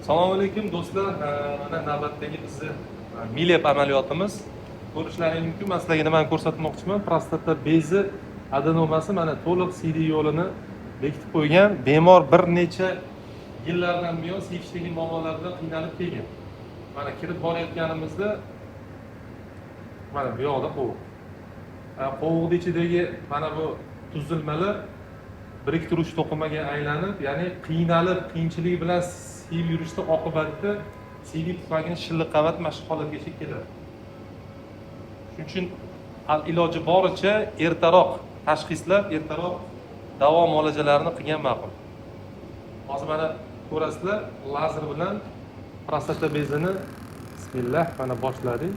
Assalomu alaykum do'stlar. Mana navbatdagi bizni milep amaliyotimiz. Ko'rishlaringiz mumkin. Men sizlarga nimani ko'rsatmoqchiman? Prostata bezi adenomasi mana to'liq CD yo'lini bekitib qo'ygan. Bemor bir necha yillardan buyon sevishdagi muammolardan qiynalib kelgan. Mana kirib borayotganimizda mana bu yoqda qo'vuq. Qo'vuqning ichidagi mana bu tuzilmalar biriktiruvchi to'qimaga aylanib, ya'ni qiynalib, qiyinchilik bilan siyib yurishda oqibatda CD tufagini shilliq qavat mashq holatgacha keladi. Shuning uchun iloji boricha ertaroq tashxislab, ertaroq davo muolajalarini qilgan ma'qul. Hozir mana ko'rasizlar, lazer bilan prostata bezini bismillah mana boshladik.